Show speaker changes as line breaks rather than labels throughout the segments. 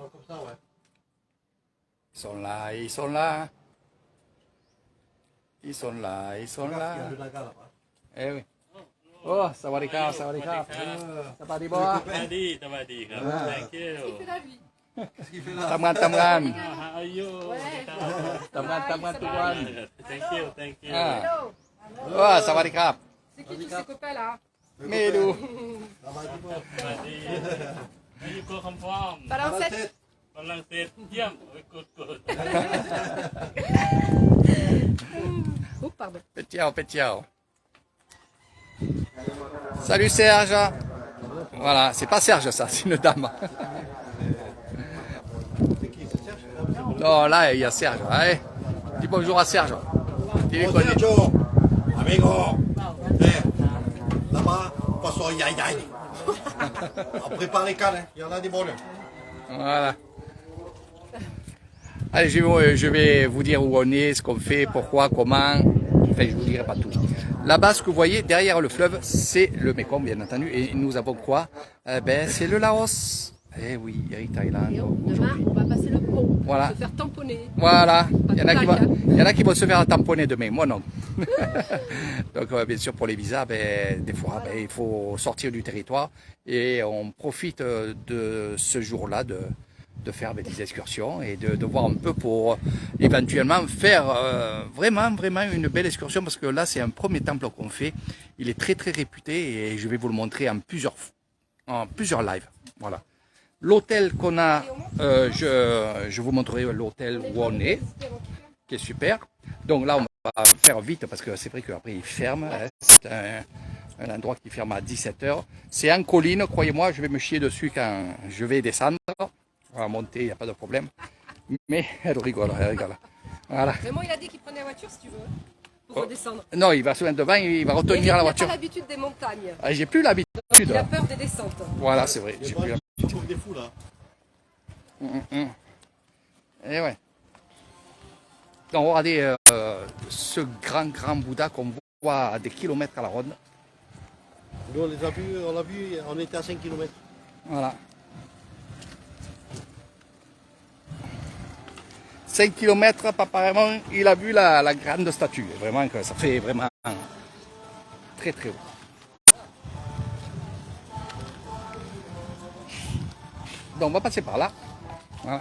Non, comme ça, ouais.
Ils sont là, ils sont là. Ils sont là, ils sont
Regarde, il y a
là.
le naga là-bas.
Eh oui. Oh, sawadika, sawadika. Ça va, Diboa?
สวัสดีสวัสดีครับ thank you
Il fait la vie.
Qu'est-ce qu'il fait là?
Tamgan, tamgan.
how are you
Tamgan, tamgan, tuan.
thank you thank you
Ah.
Hello.
Oh, sawadika.
C'est qui tous ces copains là?
Medu.
Ça va, dis-moi.
สวัสดี Where you go come from
Pas
À la
l'ancêtre.
tête.
ฝรั่งเศสเยี่ยม good good
Oh, pardon.
Pétiao, pétiao. Salut Serge. Voilà, c'est pas Serge ça, c'est une dame.
C'est qui? C'est Serge?
Non, là, il y a Serge. Allez, dis bonjour à Serge. Il est
Bon,
connu.
Sergio. Amigo. Eh, là-bas, poisson yai yai. On prépare les cannes, hein. Il y en a des bonnes.
Voilà. Allez, je vais vous dire où on est, ce qu'on fait, pourquoi, comment. Enfin, je vous dirai pas tout. Là-bas, ce que vous voyez derrière le fleuve, c'est le Mekong, bien entendu. Et nous avons quoi? C'est le Laos. Eh oui, Eric Thaïlande.
Et demain,
Aujourd'hui.
on va passer le pont.
Voilà.
Se faire tamponner.
Voilà, il y, en a qui
tout lac,
il y en a qui vont se faire tamponner demain, moi non. Donc bien sûr pour les visas, des fois il faut sortir du territoire et on profite de ce jour-là de faire des excursions et de voir un peu pour éventuellement faire vraiment une belle excursion parce que là c'est un premier temple qu'on fait. Il est très réputé et je vais vous le montrer en plusieurs lives. Voilà. L'hôtel qu'on a, je vous montrerai l'hôtel où on est, qui est super. Donc là, on va faire vite parce que c'est vrai qu'après il ferme. Hein. C'est un endroit qui ferme à 17h. C'est en colline, croyez-moi, je vais me chier dessus quand je vais descendre. On va monter, il n'y a pas de problème. Mais elle rigole, elle rigole. Voilà.
Raymond, il a dit qu'il prenait la voiture si tu veux. Pour
Oh.
redescendre.
Non, il va se mettre devant, il va
Mais
retenir la
il
voiture.
n'a pas l'habitude des montagnes.
Ah, j'ai plus l'habitude.
Il a peur des descentes.
Voilà, c'est vrai.
Les
J'ai
bonnes,
plus
tu trouves des fous là.
Et ouais. Donc regardez ce grand Bouddha qu'on voit à des kilomètres à la ronde.
Nous, on les a vus, on l'a vu, on était à 5 km.
Voilà. 5 km, apparemment, il a vu la grande statue. Vraiment que ça fait vraiment très haut. Donc on va passer par là. Voilà.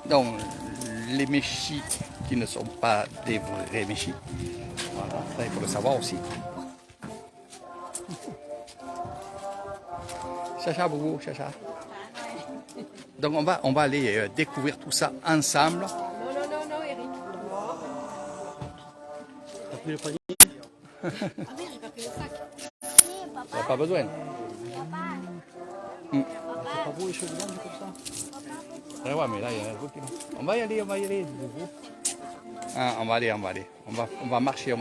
Donc les méchis qui ne sont pas des vrais méchis. Voilà, ça il faut le savoir aussi. Chacha, boubou, chacha. Donc on va aller découvrir tout ça ensemble.
Non, Eric.
T'as pris le panier?
Ah merde, il va pris le sac.
Il n'y a pas besoin.
C'est pas beau les cheveux blancs comme ça?
Ouais, ouais, mais là, il y en a beaucoup qui vont. On va y aller, boubou. Ah, on va aller. On va marcher.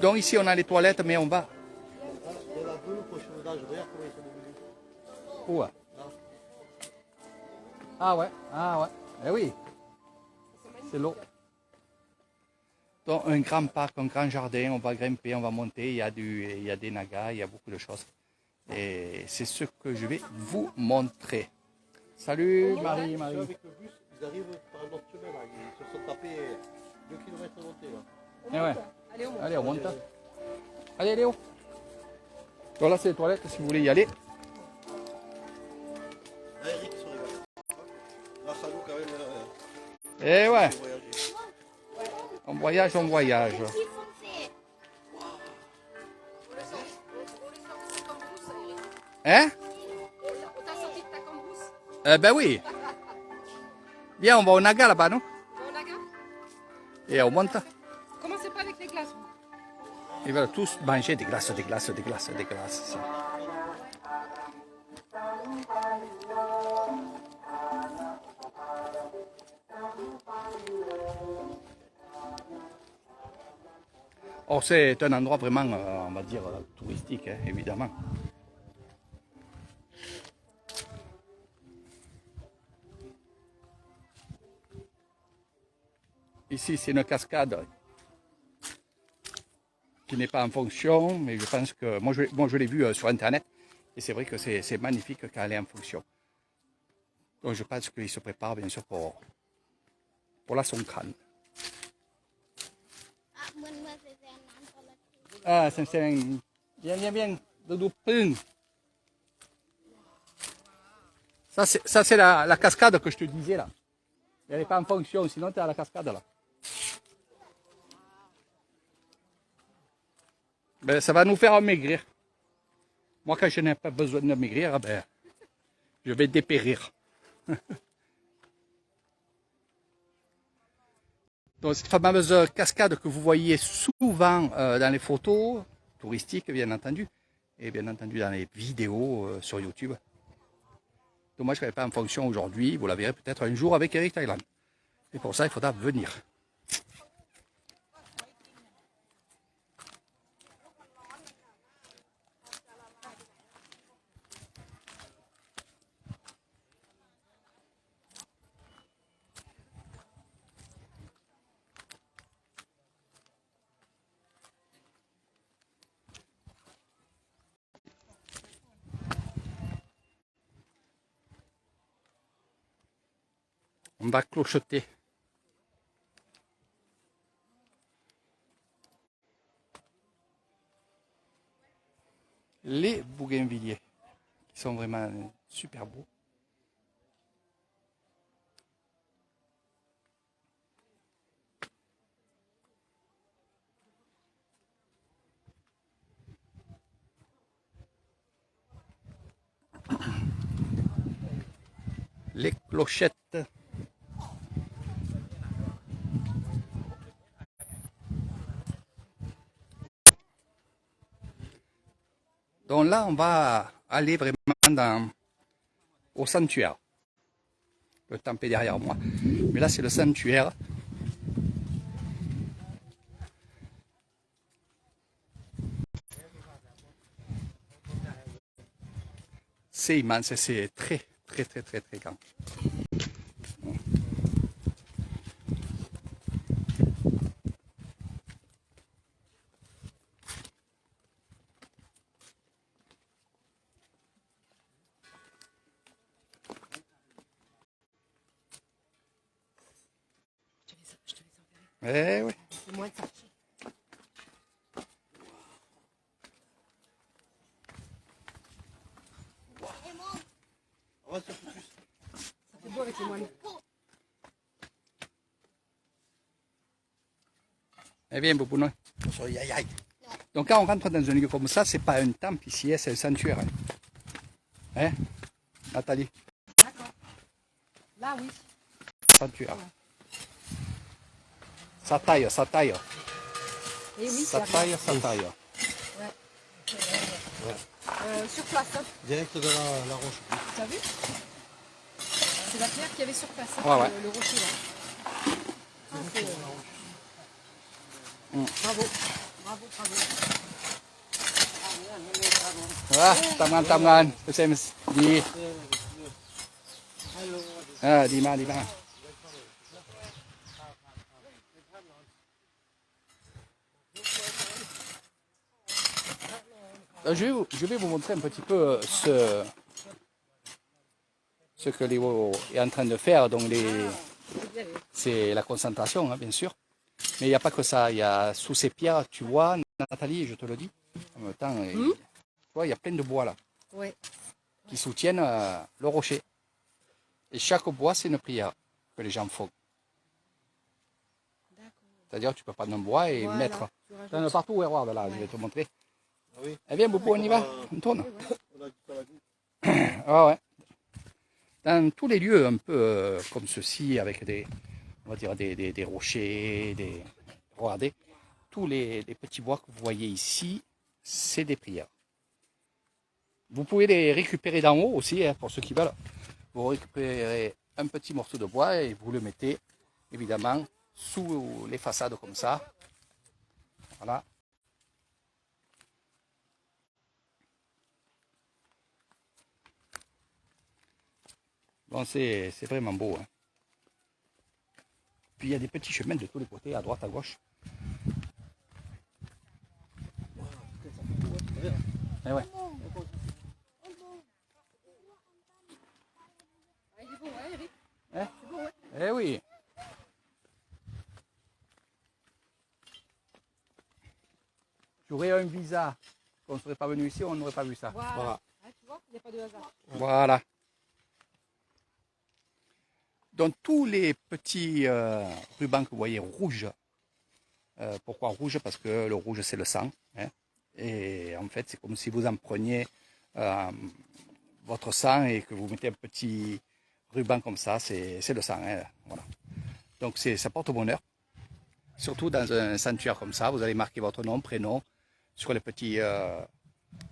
Donc ici, on a les toilettes, mais on va...
Il y en a deux pour les cheveux d'âge, regarde comment ils sont devenus.
Où? Ah ouais. Eh oui. C'est l'eau. Donc un grand parc, un grand jardin, on va grimper, on va monter, il y a des nagas, il y a beaucoup de choses. Et c'est ce que je vais vous montrer. Salut Marie.
Ceux avec le bus, ils arrivent par un autre chemin là. Ils se sont tapés 2 km de montée là.
Eh ouais.
Allez, on monte.
Allez, on monte. Allez, Léo. Donc là, c'est les toilettes si vous voulez y aller.
Là, Eric se régale. Grâce à nous quand même,
Eh ouais,
on voyager.
on voyage.
On les sort de ta cambrousse, Eric.
Hein?
On t'a sorti de ta cambrousse.
Ben oui. Viens, on va au Naga là-bas, non?
On la garde.
Et on monte.
Commencez pas avec les glaces.
Ils veulent tous manger des glaces. Or, c'est un endroit vraiment, on va dire, touristique, hein, évidemment. Ici, c'est une cascade qui n'est pas en fonction, mais je pense que moi je l'ai vu sur internet et c'est vrai que c'est magnifique quand elle est en fonction. Donc je pense qu'il se prépare bien sûr pour la Songkran. Ah, c'est bien, Doudou Pung. Ça c'est la cascade que je te disais là. Elle n'est pas en fonction, sinon tu es à la cascade là. Ben, ça va nous faire maigrir. Moi, quand je n'ai pas besoin de maigrir, ben, je vais dépérir. Donc, cette fameuse cascade que vous voyez souvent dans les photos touristiques, bien entendu, et bien entendu dans les vidéos sur YouTube. Donc, moi, je ne serai pas en fonction aujourd'hui. Vous la verrez peut-être un jour avec Eric Thailand. Et pour ça, il faudra venir. On va clocheter. Les bougainvilliers, qui sont vraiment super beaux. Les clochettes. Donc là, on va aller vraiment au sanctuaire. Le temple est derrière moi. Mais là, c'est le sanctuaire. C'est immense, c'est très grand. Eh oui.
C'est moins de ça. Ça fait beau avec les moines.
Eh bien, Boubounoy. Donc quand on rentre dans un lieu comme ça, c'est pas un temple ici, c'est un sanctuaire. Hein, Nathalie?
D'accord. Là, oui.
Sanctuaire. Ça taille.
Et oui,
Ça taille.
sur place. Hein.
Direct de la roche.
Tu as vu? C'est la pierre qu'il y avait sur place. Hein,
Ouais.
Le rocher là. Ah, c'est... Bravo.
Wah, tangan. Saya di di mana? Je vais vous montrer un petit peu ce que Léo est en train de faire. Donc c'est la concentration, hein, bien sûr. Mais il n'y a pas que ça. Il y a sous ces pierres, tu vois, Nathalie, je te le dis. En même temps, tu vois, il y a plein de bois là.
Ouais.
Qui soutiennent le rocher. Et chaque bois, c'est une prière que les gens font. C'est-à-dire tu peux prendre un bois et mettre partout, regarde là, je vais te montrer.
Ah oui.
Eh bien, Boubou, on y va, on tourne. Ah ouais. Dans tous les lieux un peu comme ceci, avec on va dire des rochers, regardez, tous les petits bois que vous voyez ici, c'est des prières. Vous pouvez les récupérer d'en haut aussi, hein, pour ceux qui veulent. Vous récupérez un petit morceau de bois et vous le mettez évidemment sous les façades comme ça. Voilà. Bon, c'est vraiment beau. Hein. Puis il y a des petits chemins de tous les côtés, à droite, à gauche. Eh ouais.
Ah, il est beau, ouais, Eric.
Hein?
C'est beau, ouais.
Eh oui. J'aurais un visa, qu'on ne serait pas venu ici, on n'aurait pas vu ça.
Voilà.
Voilà.
Ah, tu vois, il n'y a pas de hasard.
Voilà. Donc tous les petits rubans que vous voyez rouges, pourquoi rouge? Parce que le rouge c'est le sang. Hein, et en fait c'est comme si vous en preniez votre sang et que vous mettez un petit ruban comme ça, c'est le sang. Hein, voilà. Donc ça porte bonheur. Surtout dans un sanctuaire comme ça, vous allez marquer votre nom, prénom sur les petits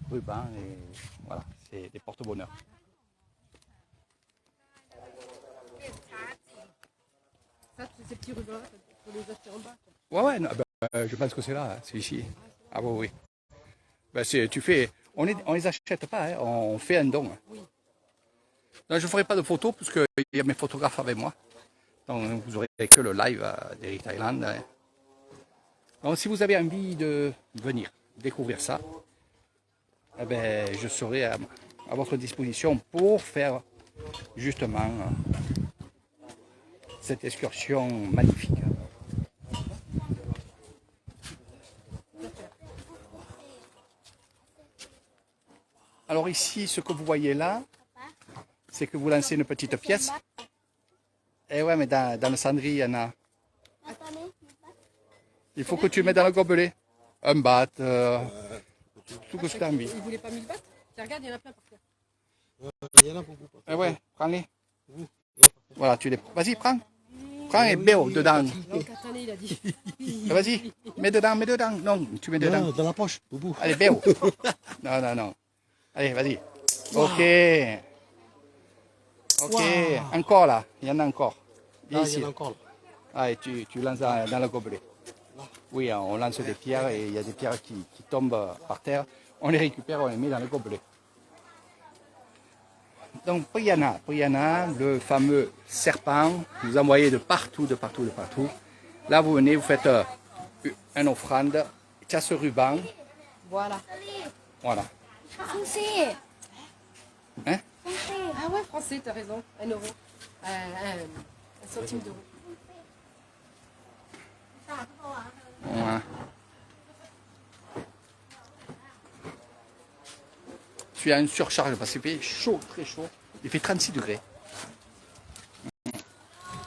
rubans et voilà, c'est des porte-bonheur.
Ça, ces petits rubans, il faut les acheter en bas. Quoi.
Ouais, non, je pense que c'est là, c'est ici. Ah oui, oui. Ben, on les achète pas, hein, on fait un don.
Oui.
Non, je ne ferai pas de photos parce qu'il y a mes photographes avec moi. Donc vous n'aurez que le live d'Eric Thailand. Hein. Donc si vous avez envie de venir découvrir ça, eh ben, je serai à votre disposition pour faire justement cette excursion magnifique. Alors ici, ce que vous voyez là, c'est que vous lancez une petite pièce. Et ouais, mais dans le cendrier, il y en a. Il faut que tu le mettes dans le gobelet. Un bat, tout ce que tu as envie.
Ils ne voulaient pas 1000 bahts. Tiens, regarde, il y en a plein par terre.
Il y en a beaucoup.
Eh ouais, prends-les. Voilà, tu les prends. Vas-y, prends. Prends et béo dedans.
Non, Katane, il a dit.
Vas-y, mets dedans, mets dedans. Non, tu mets dedans.
Dans la poche, boubou.
Allez, béo. Non, non, non. Allez, vas-y. Ok. Ok.
Wow.
Encore là, il y en a encore. Viens
Ah, il
ici.
y en a encore.
Allez, tu lances dans le gobelet. Oui, on lance des pierres et il y a des pierres qui tombent par terre. On les récupère, on les met dans le gobelet. Donc Priyana, le fameux serpent, vous envoyez de partout, de partout, de partout. Là, vous venez, vous faites une offrande. Tu as ce ruban.
Voilà.
Voilà.
Français.
Hein?
Ah ouais, français, t'as raison. 1 euro. Un centime d'euro.
Voilà. Tu as une surcharge parce qu'il fait chaud, très chaud. Il fait 36 degrés.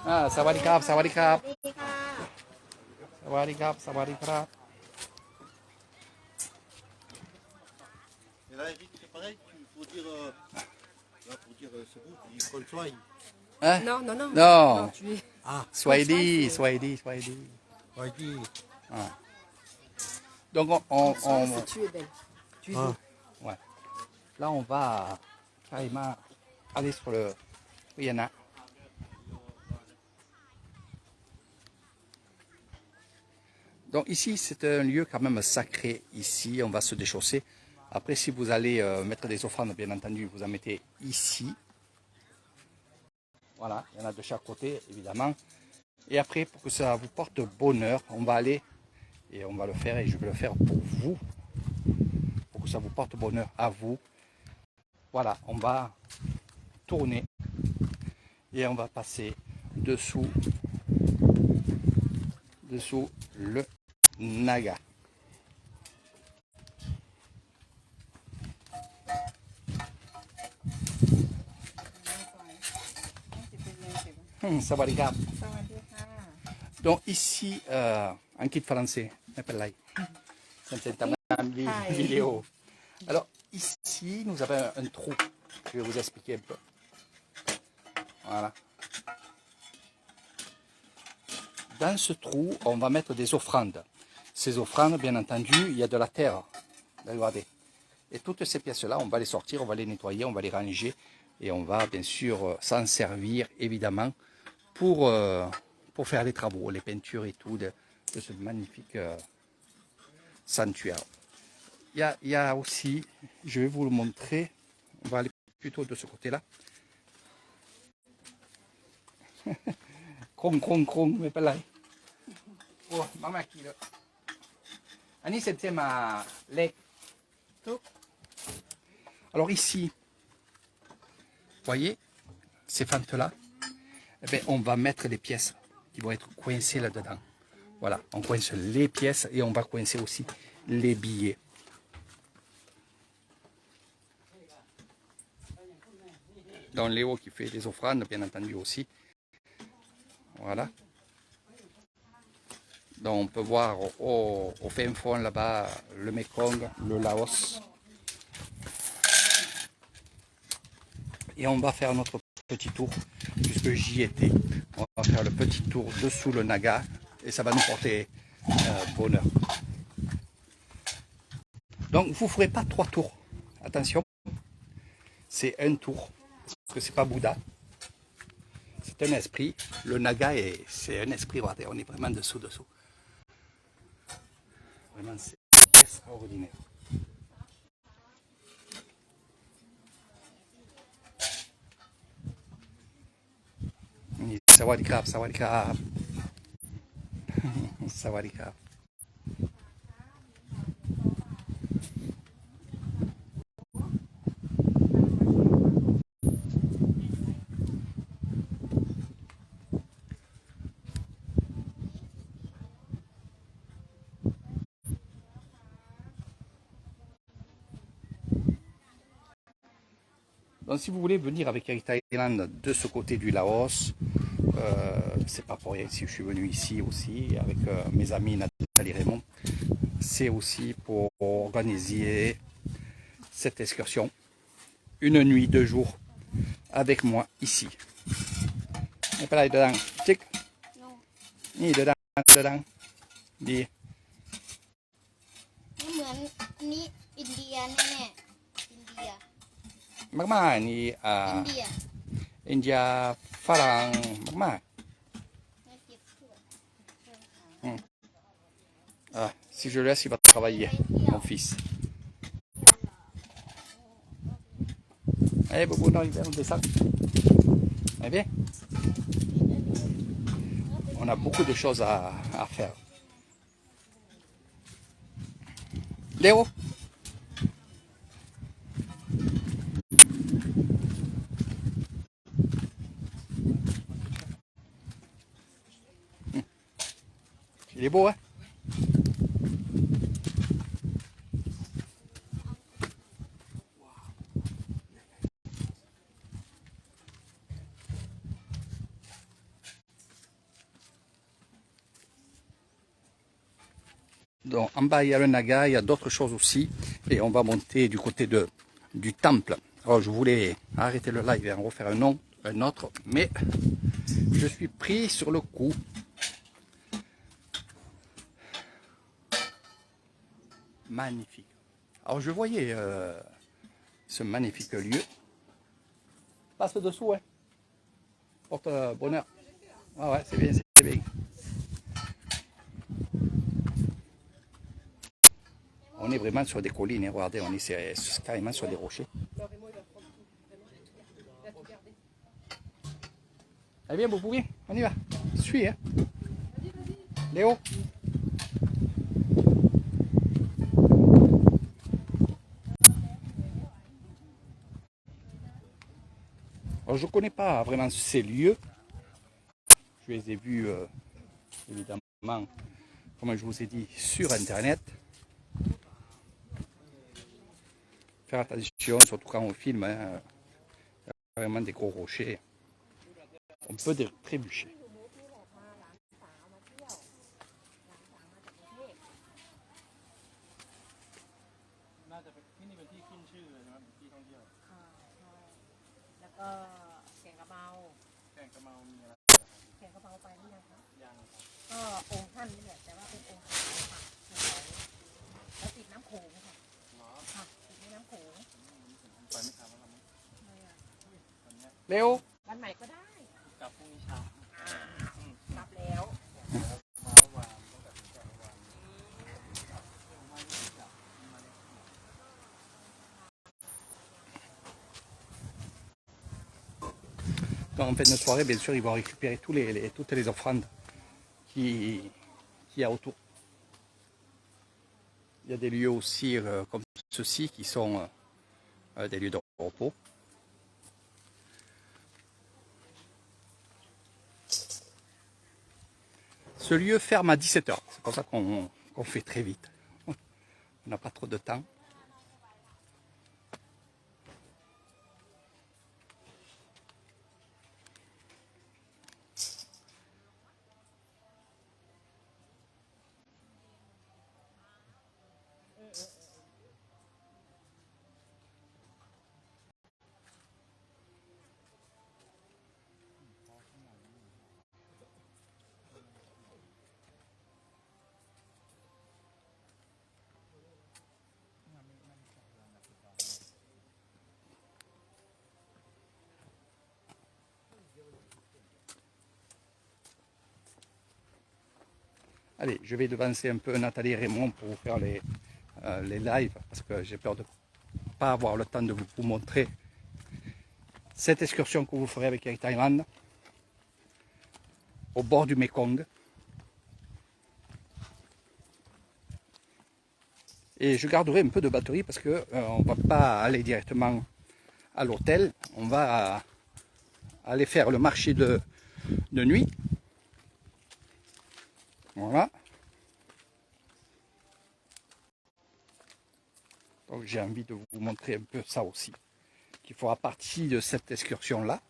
Ah, ça va les crabes, ça va les crabes. Ça va les crabes, ça va les crabes.
Et là, Eric, c'est pareil, il faut dire. Là, pour dire c'est bon, tu dis Consoy.
Hein?
Non, non, non.
Non.
Non, tu es.
Ah,
Swahili, Swahili, Swahili.
ouais, dis.
Donc
C'est tu es belle. Tu es
Ah.
beau.
ouais. Là on va carrément aller sur le Rihanna. Donc ici c'est un lieu quand même sacré. Ici on va se déchausser. Après si vous allez mettre des offrandes, bien entendu, vous en mettez ici. Voilà, il y en a de chaque côté évidemment. Et après pour que ça vous porte bonheur, on va aller et on va le faire et je vais le faire pour vous. Pour que ça vous porte bonheur à vous. Voilà, on va tourner et on va passer dessous le naga. Ça va les gars. Donc ici, en kit français, m'appelle vidéo. Alors ici, nous avons un trou. Je vais vous expliquer un peu. Voilà. Dans ce trou, on va mettre des offrandes. Ces offrandes, bien entendu, il y a de la terre. Regardez. Et toutes ces pièces-là, on va les sortir, on va les nettoyer, on va les ranger. Et on va bien sûr s'en servir, évidemment, pour faire les travaux, les peintures et tout de ce magnifique sanctuaire. Il y a aussi, je vais vous le montrer, on va aller plutôt de ce côté-là. Krong, krong, krong, mais pas là. Oh, maman qui là. Ani c'est ma leg. Alors ici, voyez, ces fentes-là, eh bien, on va mettre les pièces qui vont être coincées là-dedans. Voilà, on coince les pièces et on va coincer aussi les billets. Donc Léo qui fait les offrandes, bien entendu aussi. Voilà. Donc on peut voir au fin fond là-bas le Mekong, le Laos. Et on va faire notre petit tour, puisque j'y étais. On va faire le petit tour dessous le Naga et ça va nous porter bonheur. Donc vous ne ferez pas 3 tours. Attention, c'est un tour, parce que c'est pas Bouddha. C'est un esprit. Le Naga, c'est un esprit. Regardez, on est vraiment dessous. Vraiment, c'est extraordinaire. Sawadee-krap, sawadee-krap. Sawadee-krap. Donc si vous voulez venir avec Air Thailand de ce côté du Laos, c'est pas pour rien si je suis venu ici aussi avec mes amis Nathalie Raymond, c'est aussi pour organiser cette excursion, une nuit, 2 jours avec moi ici. Et pas là dedans, chic. Ni dedans, dedans. Đi.
ไม่เหมือนอันนี้อินเดียแน่ๆอินเดีย
Mากๆนี่
อินเดีย
อินเดียฝรั่งมาก
ไม่เก็บขวด
ๆsi je le laisse, il va travailler, mon fils. Allez, Bobo, non, on descend. Allez, bien. On a beaucoup de choses à faire. Léo. Il est beau, hein? Donc en bas il y a le Naga, il y a d'autres choses aussi. Et on va monter du côté du temple. Alors je voulais arrêter le live et en refaire un autre, mais je suis pris sur le coup. Magnifique. Alors je voyais ce magnifique lieu. Passe dessous, ouais. Porte bonheur. Ah ouais, c'est bien, c'est bien. On est vraiment sur des collines, hein. Regardez, on est carrément sur des rochers. Allez bien, vous pouvez, on y va. Suis, hein. Léo. Alors, je ne connais pas vraiment ces lieux. Je les ai vus, évidemment, comme je vous ai dit, sur Internet. Faire attention, surtout quand on filme, hein, il y a vraiment des gros rochers. On peut trébucher. Léo.
วันใหม่ก็ได้
กลับพรุ่งนี้เช้า
รับแล้ว
En fin de soirée, bien sûr, ils vont récupérer toutes les offrandes qu'il y a autour. Il y a des lieux aussi comme ceux-ci qui sont des lieux de repos. Ce lieu ferme à 17 h. C'est pour ça qu'on fait très vite. On n'a pas trop de temps. Allez, je vais devancer un peu Nathalie et Raymond pour vous faire les lives parce que j'ai peur de ne pas avoir le temps de vous montrer cette excursion que vous ferez avec Air Thailand au bord du Mekong. Et je garderai un peu de batterie parce que on ne va pas aller directement à l'hôtel, on va aller faire le marché de nuit. Voilà. Donc j'ai envie de vous montrer un peu ça aussi, qui fera partie de cette excursion-là.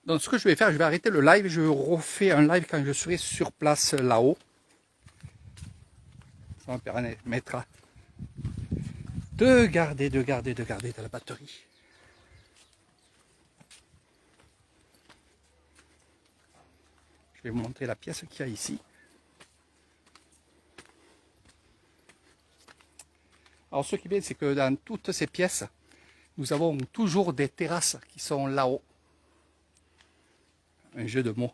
Donc ce que je vais faire, je vais arrêter le live, je refais un live quand je serai sur place là-haut. Ça me permettra de garder de la batterie. Je vais vous montrer la pièce qu'il y a ici. Alors ce qui est bien, c'est que dans toutes ces pièces, nous avons toujours des terrasses qui sont là-haut. Un jeu de mots.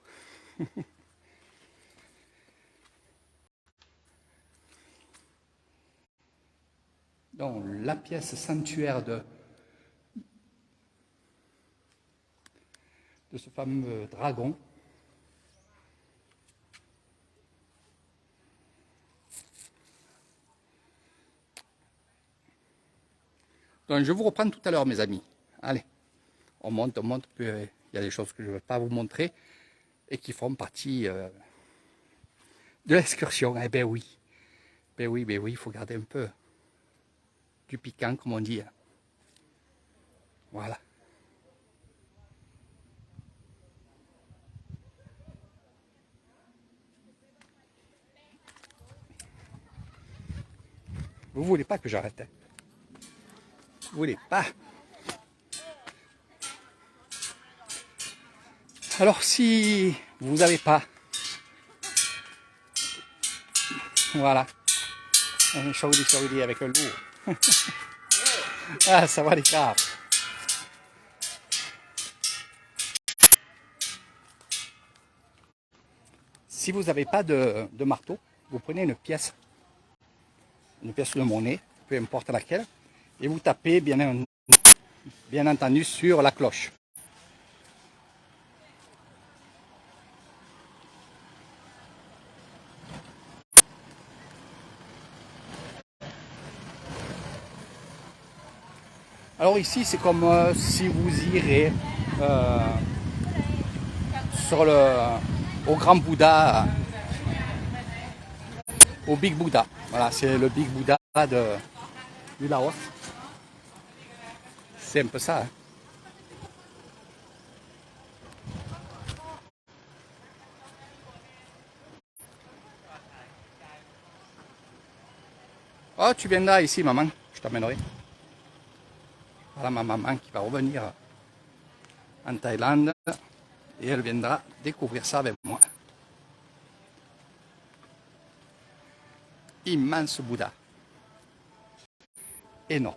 Donc la pièce sanctuaire de ce fameux dragon. Donc je vous reprends tout à l'heure mes amis. Allez, on monte, puis il y a des choses que je ne vais pas vous montrer et qui font partie de l'excursion. Eh ben oui, il faut garder un peu du piquant comme on dit. Voilà. Vous voulez pas que j'arrête? Vous voulez pas? Alors si vous n'avez pas, voilà, un shauri avec le loup. Ah, ça va les gars. Si vous n'avez pas de marteau, vous prenez une pièce de monnaie, peu importe laquelle, et vous tapez bien entendu sur la cloche. Alors ici c'est comme si vous irez au grand Bouddha, au Big Buddha. Voilà, c'est le Big Buddha du Laos. C'est un peu ça. Hein. Oh, tu viendras ici, maman, je t'emmènerai. Voilà ma maman qui va revenir en Thaïlande et elle viendra découvrir ça avec moi. Immense Bouddha. Énorme.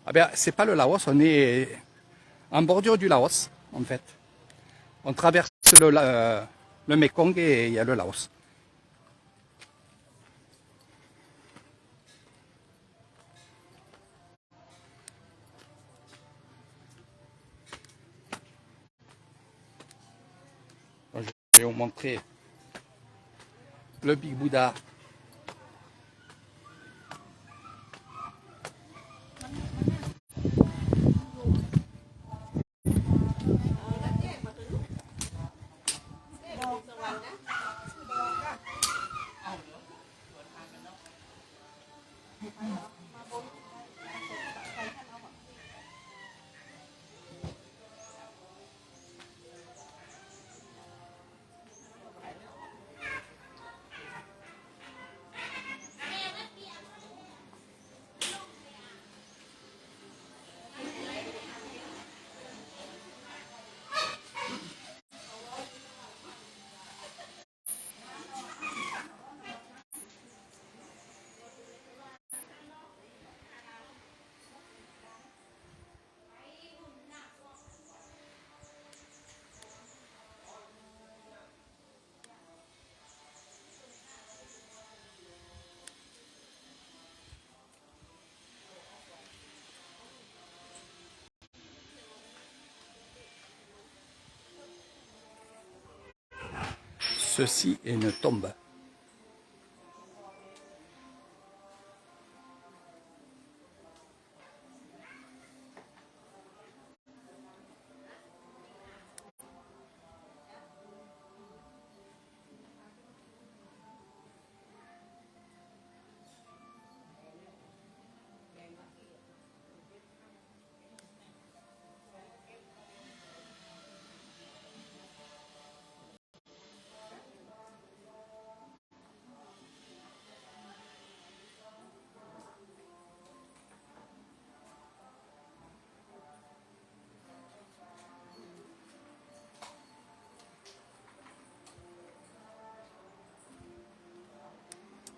Ah bien, c'est pas le Laos, on est en bordure du Laos, en fait. On traverse le Mekong et il y a le Laos. Donc, je vais vous montrer le Big Buddha. Ceci est une tombe.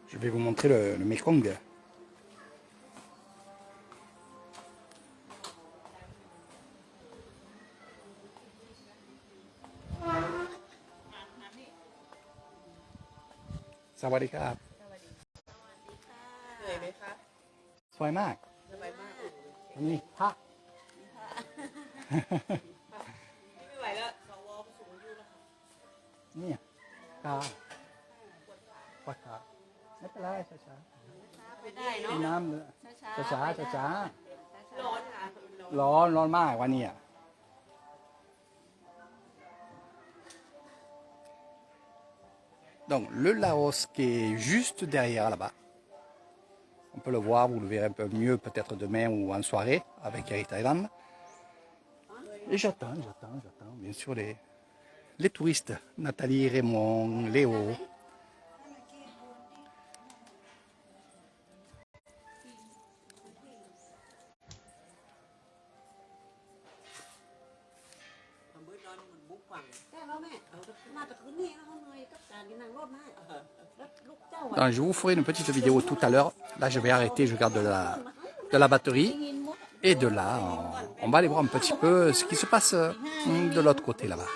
Je vais vous montrer le Mekong. Sawadee-krap.
เหนื่อยไหมคะ
สวยมาก
สบายมาก
นี่พระ
ไม่ไหวแล้วสวสูงอายุแล้วค่ะ
นี่ตาปวดขาไม่เป็นไรช้า
ไม่ได้
ๆ
เนาะ
กินน้ำเลยช้าๆช้า
ร้อนค่ะ
ๆร้อนมากวันนี้อ่ะ Donc le Laos qui est juste derrière là-bas. On peut le voir, vous le verrez un peu mieux peut-être demain ou en soirée avec Air Thailand. Et j'attends, bien sûr, les touristes. Nathalie, Raymond, Léo. Donc, je vous ferai une petite vidéo tout à l'heure. Là, je vais arrêter, je garde de la batterie. Et de là, on va aller voir un petit peu ce qui se passe de l'autre côté là-bas.